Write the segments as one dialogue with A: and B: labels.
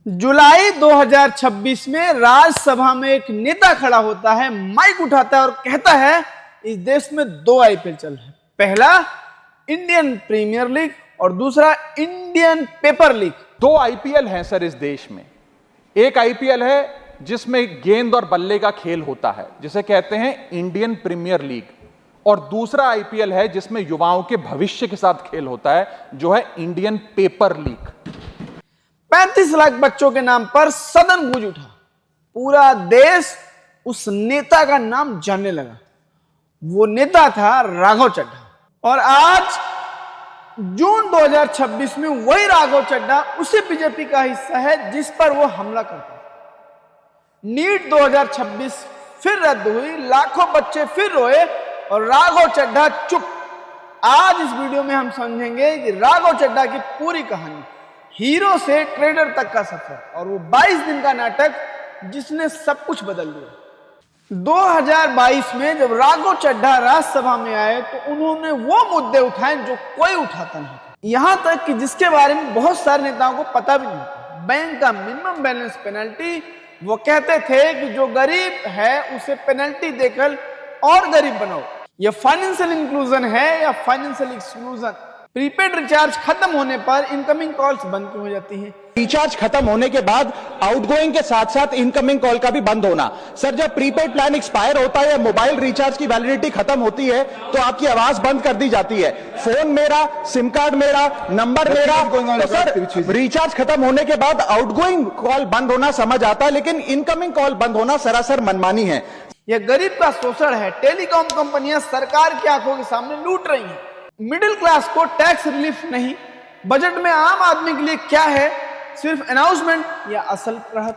A: जुलाई 2026 में राज्यसभा में एक नेता खड़ा होता है, माइक उठाता है और कहता है इस देश में दो आईपीएल चल रहे हैं। पहला इंडियन प्रीमियर लीग और दूसरा इंडियन पेपर लीग।
B: दो आईपीएल हैं सर इस देश में। एक आईपीएल है जिसमें गेंद और बल्ले का खेल होता है, जिसे कहते हैं इंडियन प्रीमियर लीग, और दूसरा आईपीएल है जिसमें युवाओं के भविष्य के साथ खेल होता है, जो है इंडियन पेपर लीग।
A: 35 लाख बच्चों के नाम पर सदन गूंज उठा। पूरा देश उस नेता का नाम जानने लगा। वो नेता था राघव चड्ढा। और आज जून 2026 में वही राघव चड्ढा उसी बीजेपी का हिस्सा है जिस पर वो हमला करता है। नीट 2026 फिर रद्द हुई, लाखों बच्चे फिर रोए और राघव चड्ढा चुप। आज इस वीडियो में हम समझेंगे कि राघव चड्ढा की पूरी कहानी, हीरो से ट्रेडर तक का सफर, और वो 22 दिन का नाटक जिसने सब कुछ बदल दिया। 2022 में जब राघव चड्ढा राज्यसभा में आए तो उन्होंने वो मुद्दे उठाए जो कोई उठाता नहीं था। यहां तक कि जिसके बारे में बहुत सारे नेताओं को पता भी नहीं था। बैंक का मिनिमम बैलेंस पेनल्टी। वो कहते थे कि जो गरीब है उसे पेनल्टी देकर और गरीब बनाओ। यह फाइनेंशियल इंक्लूजन है या फाइनेंशियल एक्सक्लूजन? प्रीपेड रिचार्ज खत्म होने पर इनकमिंग कॉल्स बंद क्यों हो जाती हैं?
C: रिचार्ज खत्म होने के बाद आउटगोइंग के साथ साथ इनकमिंग कॉल का भी बंद होना। सर, जब प्रीपेड प्लान एक्सपायर होता है या मोबाइल रिचार्ज की वैलिडिटी खत्म होती है तो आपकी आवाज बंद कर दी जाती है। फोन मेरा, सिम कार्ड मेरा, नंबर मेरा। तो सर, रिचार्ज खत्म होने के बाद आउटगोइंग कॉल बंद होना समझ आता है, लेकिन इनकमिंग कॉल बंद होना सरासर मनमानी है।
A: यह गरीब का शोषण है। टेलीकॉम कंपनियां सरकार की आंखों के सामने लूट रही हैं। मिडिल क्लास को टैक्स रिलीफ नहीं। बजट में आम आदमी के लिए क्या है? सिर्फ अनाउंसमेंट या असल राहत?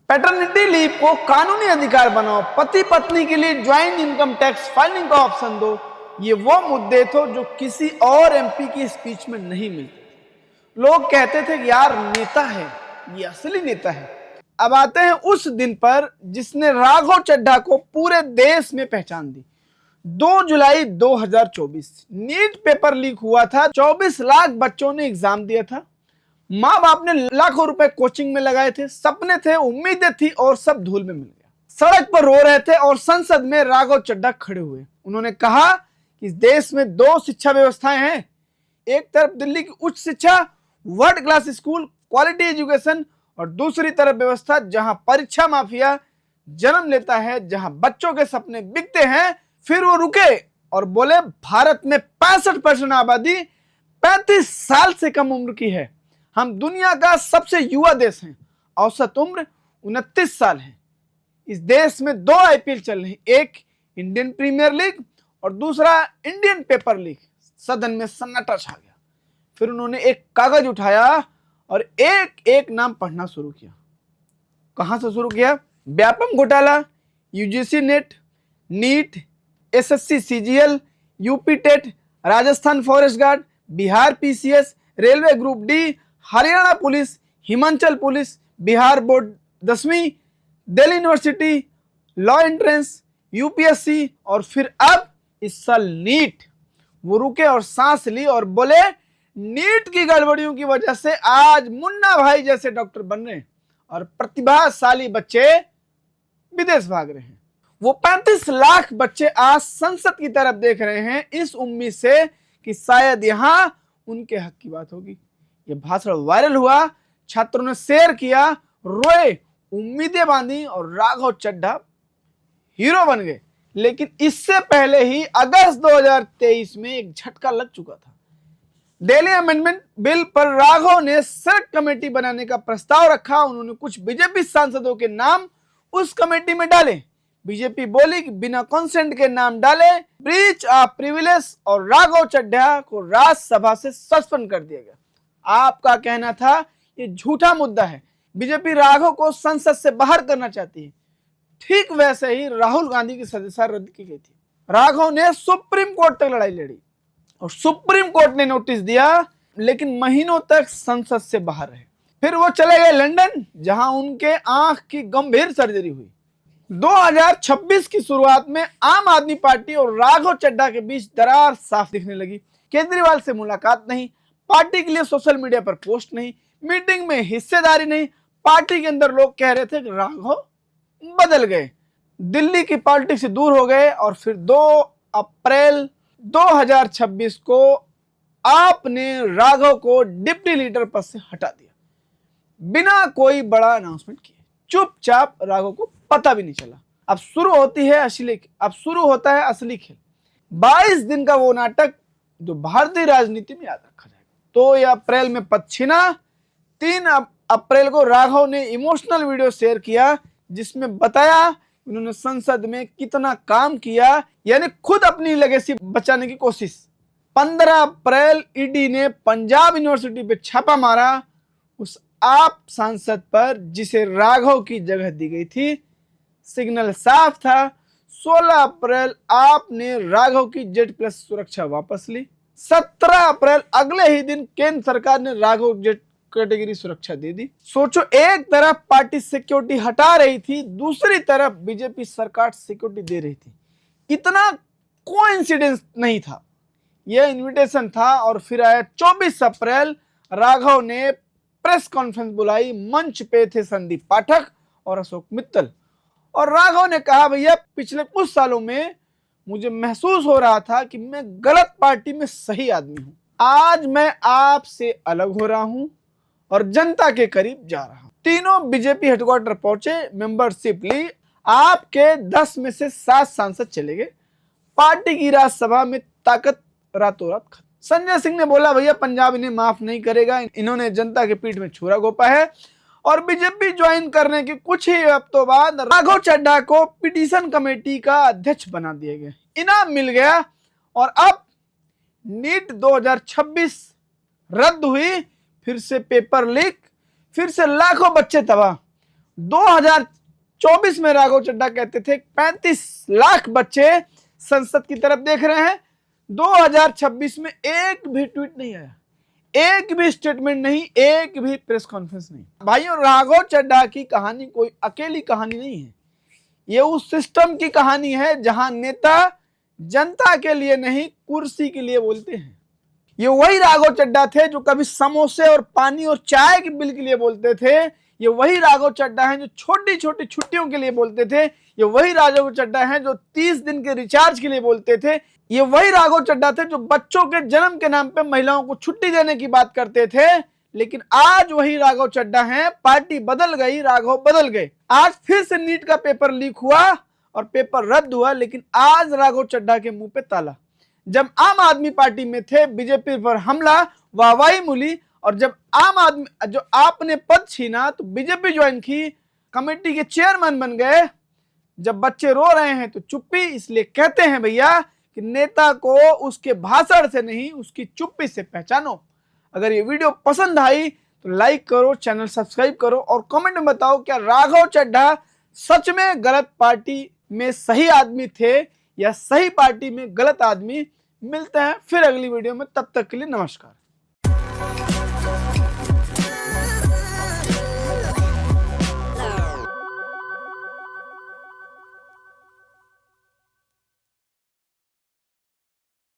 A: पैटर्निटी लीव को कानूनी अधिकार बनाओ। पति पत्नी के लिए ज्वाइंट इनकम टैक्स फाइलिंग का ऑप्शन दो। ये वो मुद्दे थे जो किसी और एमपी की स्पीच में नहीं मिलते। लोग कहते थे कि यार नेता है, ये असली नेता है। अब आते हैं उस दिन पर जिसने राघव चड्ढा को पूरे देश में पहचान दी। 2 जुलाई 2024 नीट पेपर लीक हुआ था। 24 लाख बच्चों ने एग्जाम दिया था। माँ बाप ने लाखों रुपए कोचिंग में लगाए थे। सपने थे, उम्मीदें थी, और सब धूल में मिल गया। सड़क पर रो रहे थे और संसद में राघव चड्ढा खड़े हुए। उन्होंने कहा कि इस देश में दो शिक्षा व्यवस्थाएं हैं। एक तरफ दिल्ली की उच्च शिक्षा, world class school, quality education, और दूसरी तरफ व्यवस्था जहां परीक्षा माफिया जन्म लेता है, जहां बच्चों के सपने बिकते हैं। फिर वो रुके और बोले, भारत में 65% आबादी 35 साल से कम उम्र की है। हम दुनिया का सबसे युवा देश हैं। औसत उम्र 29 साल है। इस देश में 2 आईपीएल चल रहे हैं, एक इंडियन प्रीमियर लीग और दूसरा इंडियन पेपर लीग। सदन में सन्नाटा छा गया। फिर उन्होंने एक कागज उठाया और एक एक नाम पढ़ना शुरू किया। कहां से शुरू किया? व्यापम घोटाला, UGC NET, NEET, SSC CGL, UP TET, Rajasthan forest guard, Bihar PCS, railway group D, Haryana police, Himachal police, Bihar board 10वीं, Delhi university, law entrance, UPSC, और फिर अब इस साल नीट। वो रुके और सांस ली और बोले, नीट की गड़बड़ियों की वजह से आज मुन्ना भाई जैसे डॉक्टर बन रहे हैं और प्रतिभाशाली बच्चे विदेश भाग रहे हैं। वो 35 लाख बच्चे आज संसद की तरफ देख रहे हैं, इस उम्मीद से कि शायद यहां उनके हक की बात होगी। ये भाषण वायरल हुआ, छात्रों ने शेयर किया, रोए, उम्मीदें बांधी और राघव चड्ढा हीरो बन गए। लेकिन इससे पहले ही अगस्त 2023 में एक झटका लग चुका था। दिल्ली अमेंडमेंट बिल पर राघव ने सेलेक्ट कमेटी बनाने का प्रस्ताव रखा। उन्होंने कुछ बीजेपी सांसदों के नाम उस कमेटी में डाले। बीजेपी बोली कि बिना कंसेंट के नाम डाले, ब्रीच ऑफ प्रिविलेज, और राघव चड्ढा को राज्यसभा से सस्पेंड कर दिया गया। आपका कहना था ये झूठा मुद्दा है, बीजेपी राघव को संसद से बाहर करना चाहती है। ठीक वैसे ही राहुल गांधी की सदस्यता रद्द की गई थी। राघव ने सुप्रीम कोर्ट तक लड़ाई लड़ी और सुप्रीम कोर्ट ने नोटिस दिया, लेकिन महीनों तक संसद से बाहर रहे। फिर वो चले गए लंदन, जहां उनके आंख की गंभीर सर्जरी हुई। 2026 की शुरुआत में आम आदमी पार्टी और राघव चड्ढा के बीच दरार साफ दिखने लगी। केजरीवाल से मुलाकात नहीं, पार्टी के लिए सोशल मीडिया पर पोस्ट नहीं, मीटिंग में हिस्सेदारी नहीं। पार्टी के अंदर लोग कह रहे थे कि राघव बदल गए, दिल्ली की पॉलिटिक्स से दूर हो गए। और फिर 2 अप्रैल 2026 को आपने राघव को डिप्टी लीडर पद से हटा दिया बिना कोई बड़ा अनाउंसमेंट किए। चुपचाप राघव को पता भी नहीं चला। अब शुरू होता है असली खेल। 22 दिन का वो नाटक जो भारतीय राजनीति में याद रखा जाएगा। तो ये अप्रैल में पद छिना। 3 अप्रैल को राघव ने इमोशनल वीडियो शेयर किया जिसमें बताया उन्होंने संसद में कितना काम किया, यानी खुद अपनी लेगेसी बचाने की कोशिश। 15 अप्रैल ईडी ने पंजाब यूनिवर्सिटी पे छापा मारा उस आप सांसद पर जिसे राघव की जगह दी गई थी। सिग्नल साफ था। 16 अप्रैल आपने राघव की Z+ सुरक्षा वापस ली। 17 अप्रैल अगले ही दिन केंद्र सरकार ने राघव Z कैटेगरी सुरक्षा दे दी। सोचो, एक तरफ पार्टी सिक्योरिटी हटा रही थी, दूसरी तरफ बीजेपी सरकार सिक्योरिटी दे रही थी। इतना कोइंसिडेंस नहीं था, यह इनविटेशन था। और फिर आया 24 अप्रैल, राघव ने प्रेस कॉन्फ्रेंस बुलाई। मंच पे थे संदीप पाठक और अशोक मित्तल। और राघव ने कहा, भैया पिछले कुछ सालों में मुझे महसूस हो रहा था कि मैं गलत पार्टी में सही आदमी हूं। आज मैं आपसे अलग हो रहा हूं और जनता के करीब जा रहा हूं। तीनों बीजेपी हेडक्वार्टर पहुंचे, मेंबरशिप ली। आपके 10 में से 7 सांसद चले गए। पार्टी की राज्यसभा में ताकत रातों रात खत्म। संजय सिंह ने बोला, भैया पंजाब इन्हें माफ नहीं करेगा, इन्होंने जनता के पीठ में छुरा घोंपा है। और बीजेपी ज्वाइन करने के कुछ ही हफ्तों बाद राघव चड्ढा को पिटीशन कमेटी का अध्यक्ष बना दिया गया, इनाम मिल गया। और अब नीट 2026 रद्द हुई, फिर से पेपर लीक, फिर से लाखों बच्चे तबाह। 2024 में राघव चड्ढा कहते थे 35 लाख बच्चे संसद की तरफ देख रहे हैं। 2026 में एक भी ट्वीट नहीं आया, एक भी स्टेटमेंट नहीं, एक भी प्रेस कॉन्फ्रेंस नहीं। भाइयों, राघव चड्ढा की कहानी कोई अकेली कहानी नहीं है। ये उस सिस्टम की कहानी है जहां नेता जनता के लिए नहीं, कुर्सी के लिए बोलते हैं। ये वही राघव चड्ढा थे जो कभी समोसे और पानी और चाय के बिल के लिए बोलते थे। ये वही राघव चड्ढा हैं जो छोटी छोटी छुट्टियों के लिए बोलते थे। ये वही राघव चड्ढा हैं जो 30 दिन के रिचार्ज के लिए बोलते थे। ये वही राघव चड्ढा थे जो बच्चों के जन्म के नाम पे महिलाओं को छुट्टी देने की बात करते थे। लेकिन आज वही राघव चड्ढा हैं। पार्टी बदल गई, राघव बदल गए। आज फिर से नीट का पेपर लीक हुआ और पेपर रद्द हुआ, लेकिन आज राघव चड्ढा के मुंह पे ताला। जब आम आदमी पार्टी में थे, बीजेपी पर हमला, वाहवाही मिली। और जब आम आदमी जो आपने पद छीना तो बीजेपी ज्वाइन की, कमेटी के चेयरमैन बन गए। जब बच्चे रो रहे हैं तो चुप्पी। इसलिए कहते हैं भैया कि नेता को उसके भाषण से नहीं, उसकी चुप्पी से पहचानो। अगर ये वीडियो पसंद आई तो लाइक करो, चैनल सब्सक्राइब करो और कमेंट में बताओ क्या राघव चड्ढा सच में गलत पार्टी में सही आदमी थे या सही पार्टी में गलत आदमी। मिलते हैं फिर अगली वीडियो में, तब तक के लिए नमस्कार।